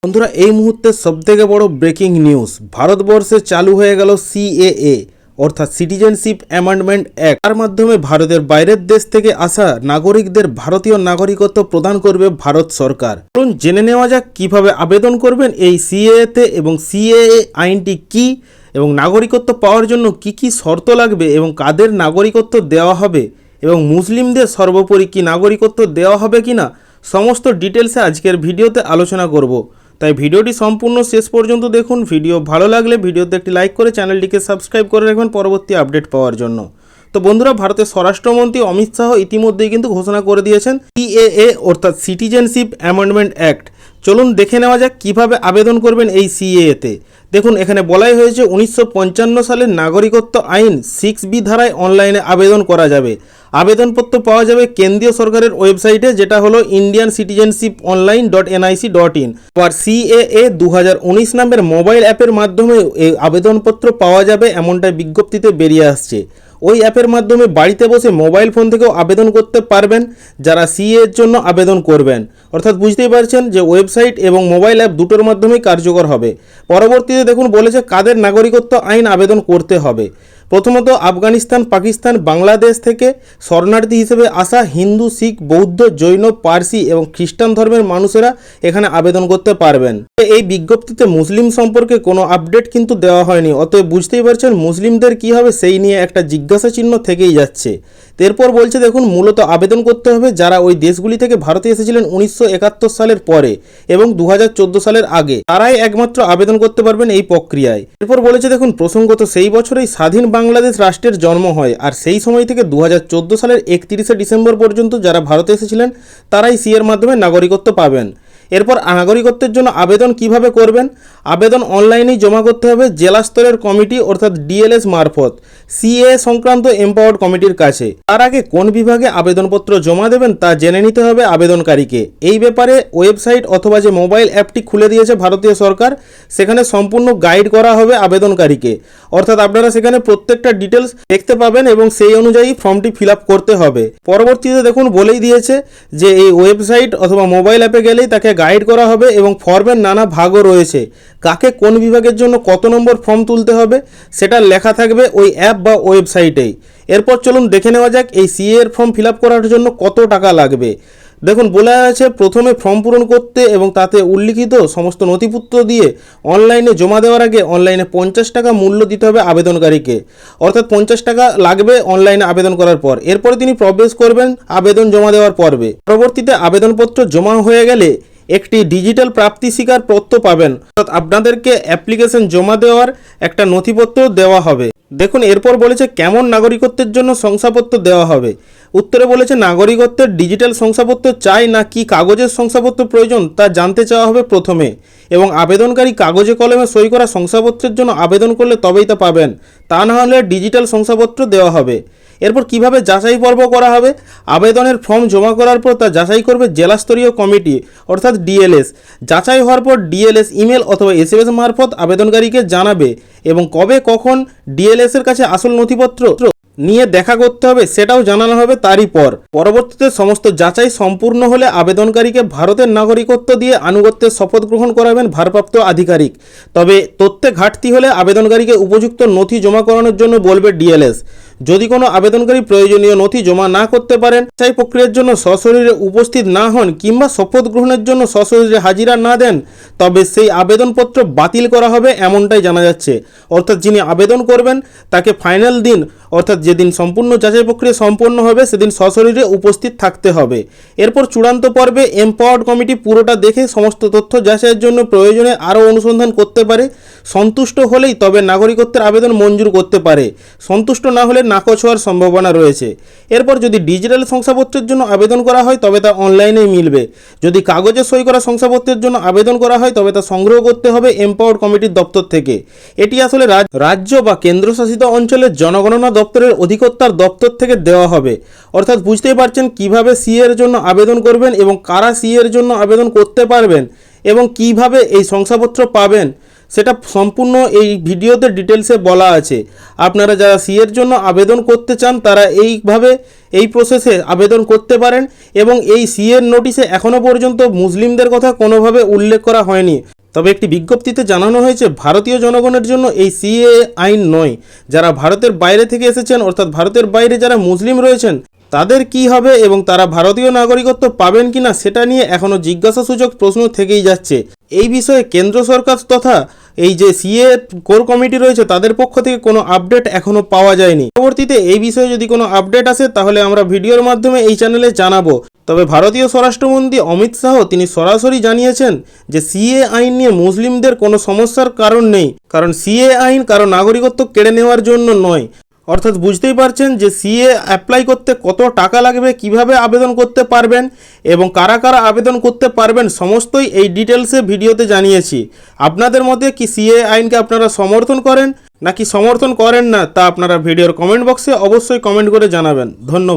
বন্ধুরা এই মুহূর্তে সবথেকে বড় ব্রেকিং নিউজ, ভারতবর্ষে চালু হয়ে গেল সিএএ অর্থাৎ সিটিজেনশিপ অ্যামেন্ডমেন্ট অ্যাক্ট। তার মাধ্যমে ভারতের বাইরের দেশ থেকে আসা নাগরিকদের ভারতীয় নাগরিকত্ব প্রদান করবে ভারত সরকার। চলুন জেনে নেওয়া যাক কিভাবে আবেদন করবেন এই সিএএতে এবং সিএএ আইনটি কি এবং নাগরিকত্ব পাওয়ার জন্য কি কি শর্ত লাগবে এবং কাদের নাগরিকত্ব দেওয়া হবে এবং মুসলিমদের সর্বোপরি কি নাগরিকত্ব দেওয়া হবে কিনা, সমস্ত ডিটেলসে আজকের ভিডিওতে আলোচনা করব। তাই ভিডিওটি সম্পূর্ণ শেষ পর্যন্ত দেখুন। ভিডিও ভালো লাগলে ভিডিওতে একটি লাইক করে চ্যানেলটিকে সাবস্ক্রাইব করে রাখবেন পরবর্তী আপডেট পাওয়ার জন্য। তো বন্ধুরা, ভারতের স্বরাষ্ট্রমন্ত্রী অমিত শাহ ইতিমধ্যেই কিন্তু ঘোষণা করে দিয়েছেন সিএএ অর্থাৎ সিটিজেনশিপ অ্যামেন্ডমেন্ট অ্যাক্ট। চলুন দেখে নেওয়া যাক কীভাবে আবেদন করবেন এই সিএএতে। দেখুন, এখানে বলাই হয়েছে 1955 সালের নাগরিকত্ব আইন 6B ধারায় অনলাইনে আবেদন করা যাবে। আবেদনপত্র পাওয়া যাবে কেন্দ্রীয় সরকারের ওয়েবসাইটে, যেটা হলো indiancitizenship.online.nic.in। আর সিএএ 2019 নামের মোবাইল অ্যাপের মাধ্যমে এই আবেদনপত্র পাওয়া যাবে, এমনটাই বিজ্ঞপ্তিতে বেরিয়ে আসছে। ওই অ্যাপের মাধ্যমে বাড়িতে বসে মোবাইল ফোন থেকেও আবেদন করতে পারবেন যারা সিএ এর জন্য আবেদন করবেন। অর্থাৎ বুঝতেই পারছেন যে ওয়েবসাইট এবং মোবাইল অ্যাপ দুটোর মাধ্যমেই কার্যকর হবে। পরবর্তীতে দেখুন বলেছে কাদের নাগরিকত্ব আইন আবেদন করতে হবে। প্রথমত আফগানিস্তান, পাকিস্তান, বাংলাদেশ থেকে শরণার্থী হিসেবে আসা হিন্দু, শিখ, বৌদ্ধ, জৈন, পার্সি এবং খ্রিস্টান ধর্মের মানুষেরা এখানে আবেদন করতে পারবেন। এই বিজ্ঞপ্তিতে মুসলিম সম্পর্কে কোনো আপডেট কিন্তু দেওয়া হয়নি, অতএব বুঝতেই পারছেন মুসলিমদের কী হবে সেই নিয়ে একটা জিজ্ঞাসা চিহ্ন থেকেই যাচ্ছে। এরপর বলছে দেখুন মূলত আবেদন করতে হবে যারা ওই দেশগুলি থেকে ভারতে এসেছিলেন 1971 সালের পরে এবং 2014 সালের আগে, তারাই একমাত্র আবেদন করতে পারবেন এই প্রক্রিয়ায়। এরপর বলেছে দেখুন প্রসঙ্গত সেই বছরেই স্বাধীন বাংলাদেশ রাষ্ট্রের জন্ম হয়, আর সেই সময় থেকে 2014 সালের 31শে ডিসেম্বর পর্যন্ত যারা ভারতে এসেছিলেন তারাই সিএর মাধ্যমে নাগরিকত্ব পাবেন। এরপর নাগরিকত্বের জন্য আবেদন কিভাবে করবেন? আবেদন অনলাইনেই জমা করতে হবে জেলা স্তরের কমিটি অর্থাৎ ডিএলএস মারফত সিএ সংক্রান্ত এম্পাওয়ার্ড কমিটির কাছে। তার আগে কোন বিভাগে আবেদনপত্র জমা দেবেন তা জেনে নিতে হবে আবেদনকারীকে। এই ব্যাপারে ওয়েবসাইট অথবা যে মোবাইল অ্যাপটি খুলে দিয়েছে ভারতীয় সরকার, সেখানে সম্পূর্ণ গাইড করা হবে আবেদনকারীকে। অর্থাৎ আপনারা সেখানে প্রত্যেকটা ডিটেলস দেখতে পাবেন এবং সেই অনুযায়ী ফর্মটি ফিল আপ করতে হবে। পরবর্তীতে দেখুন বলেই দিয়েছে যে এই ওয়েবসাইট অথবা মোবাইল অ্যাপে গেলেই তাকে গাইড করা হবে এবং ফর্মের নানা ভাগও রয়েছে। কাকে কোন বিভাগের জন্য কত নম্বর ফর্ম তুলতে হবে সেটা লেখা থাকবে ওই অ্যাপ বা ওয়েবসাইটেই। এরপর চলুন দেখে নেওয়া যাক এই সিএ এর ফর্ম ফিল আপ করার জন্য কত টাকা লাগবে। দেখুন বলা আছে প্রথমে ফর্ম পূরণ করতে এবং তাতে উল্লিখিত সমস্ত নথিপত্র দিয়ে অনলাইনে জমা দেওয়ার আগে অনলাইনে 50 টাকা মূল্য দিতে হবে আবেদনকারীকে। অর্থাৎ 50 টাকা লাগবে অনলাইনে আবেদন করার পর। এরপরে তিনি প্রবেশ করবেন আবেদন জমা দেওয়ার পর্বে। পরবর্তীতে আবেদনপত্র জমা হয়ে গেলে একটি ডিজিটাল প্রাপ্তি স্বীকার পত্র পাবেন, অর্থাৎ আপনাদেরকে অ্যাপ্লিকেশন জমা দেওয়ার একটা নথিপত্র দেওয়া হবে। দেখুন এরপর বলেছে কেমন নাগরিকত্বের জন্য শংসাপত্র দেওয়া হবে। উত্তরে বলেছে নাগরিকত্বের ডিজিটাল শংসাপত্র চাই না কি কাগজের শংসাপত্র প্রয়োজন তা জানতে চাওয়া হবে প্রথমে, এবং আবেদনকারী কাগজে কলমে সই করা শংসাপত্রের জন্য আবেদন করলে তবেই তা পাবেন, তা না হলে ডিজিটাল শংসাপত্র দেওয়া হবে। এরপর কিভাবে যাচাই পর্ব করা হবে? আবেদনের ফর্ম জমা করার পর তা যাচাই করবে জেলাস্তরীয় কমিটি অর্থাৎ ডিএলএস। যাচাই হওয়ার পর ডিএলএস ইমেল অথবা এসএমএস মারফত আবেদনকারীকে জানাবে এবং কবে কখন ডিএলএস এর কাছে আসল নথিপত্র নিয়ে দেখা করতে হবে সেটাও জানানো হবে তারই পর। পরবর্তীতে সমস্ত যাচাই সম্পূর্ণ হলে আবেদনকারীকে ভারতের নাগরিকত্ব দিয়ে আনুগত্যের শপথ গ্রহণ করাবেন ভারপ্রাপ্ত আধিকারিক। তবে তথ্যে ঘাটতি হলে আবেদনকারীকে উপযুক্ত নথি জমা করানোর জন্য বলবে ডিএলএস। যদি কোনো আবেদনকারী প্রয়োজনীয় নথি জমা না করতে পারেন, যাচাই প্রক্রিয়ার জন্য সশরীরে উপস্থিত না হন কিংবা শপথ গ্রহণের জন্য সশরীরে হাজিরা না দেন, তবে সেই আবেদনপত্র বাতিল করা হবে এমনটাই জানা যাচ্ছে। অর্থাৎ যিনি আবেদন করবেন তাকে ফাইনাল দিন অর্থাৎ যেদিন সম্পূর্ণ যাচাই প্রক্রিয়া সম্পন্ন হবে সেদিন সশরীরে উপস্থিত থাকতে হবে। এরপর চূড়ান্ত পর্বে এম্পাওয়ার্ড কমিটি পুরোটা দেখে সমস্ত তথ্য যাচাইয়ের জন্য প্রয়োজনে আরও অনুসন্ধান করতে পারে। সন্তুষ্ট হলেই তবে নাগরিকত্বের আবেদন মঞ্জুর করতে পারে, সন্তুষ্ট না হলে নাকচ হওয়ার সম্ভাবনা রয়েছে। এরপর যদি ডিজিটাল শংসাপত্রের জন্য আবেদন করা হয় তবে তা অনলাইনেই মিলবে। যদি কাগজে সই করা শংসাপত্রের জন্য আবেদন করা হয় তবে তা সংগ্রহ করতে হবে এম্পাওয়ার্ড কমিটির দপ্তর থেকে। এটি আসলে রাজ্য বা কেন্দ্রশাসিত অঞ্চলের জনগণনা দপ্তরের অধিকর্তার দপ্তর থেকে দেওয়া হবে। অর্থাৎ বুঝতেই পারছেন কিভাবে সিএ এর জন্য আবেদন করবেন এবং কারা সিএ এর জন্য আবেদন করতে পারবেন এবং কিভাবে এই শংসাপত্র পাবেন সেটা সম্পূর্ণ এই ভিডিওতে ডিটেলসে বলা আছে। আপনারা যারা সিএর জন্য আবেদন করতে চান তারা এইভাবে এই প্রসেসে আবেদন করতে পারেন এবং এই সিএর নোটিশে এখনও পর্যন্ত মুসলিমদের কথা কোনোভাবে উল্লেখ করা হয়নি। তবে একটি বিজ্ঞপ্তিতে জানানো হয়েছে ভারতীয় জনগণের জন্য এই সিএ আইন নয়। যারা ভারতের বাইরে থেকে এসেছেন অর্থাৎ ভারতের বাইরে যারা মুসলিম রয়েছেন তাদের কি হবে এবং তারা ভারতীয় নাগরিকত্ব পাবেন কিনা সেটা নিয়ে এখনও জিজ্ঞাসাসূচক প্রশ্ন থেকেই যাচ্ছে। এই বিষয়ে কেন্দ্র সরকার তথা এই যে সিএ কোর কমিটি রয়েছে তাদের পক্ষ থেকে কোনো আপডেট এখনও পাওয়া যায়নি। পরবর্তীতে এই বিষয়ে যদি কোনো আপডেট আসে তাহলে আমরা ভিডিওর মাধ্যমে এই চ্যানেলে জানাবো। তবে ভারতীয় স্বরাষ্ট্রমন্ত্রী অমিত শাহ তিনি সরাসরি জানিয়েছেন যে সিএ আইন নিয়ে মুসলিমদের কোনো সমস্যার কারণ নেই, কারণ সিএ আইন কারো নাগরিকত্ব কেড়ে নেওয়ার জন্য নয়। অর্থাৎ বুঝতেই পারছেন যে সিএ অ্যাপ্লাই করতে কত টাকা লাগবে, কিভাবে আবেদন করতে পারবেন এবং কারা কারা আবেদন করতে পারবেন সমস্তই এই ডিটেলসে ভিডিওতে জানিয়েছি। আপনাদের মধ্যে কি সিএ আইনকে আপনারা সমর্থন করেন নাকি সমর্থন করেন না তা আপনারা ভিডিওর কমেন্ট বক্সে অবশ্যই কমেন্ট করে জানাবেন। ধন্যবাদ।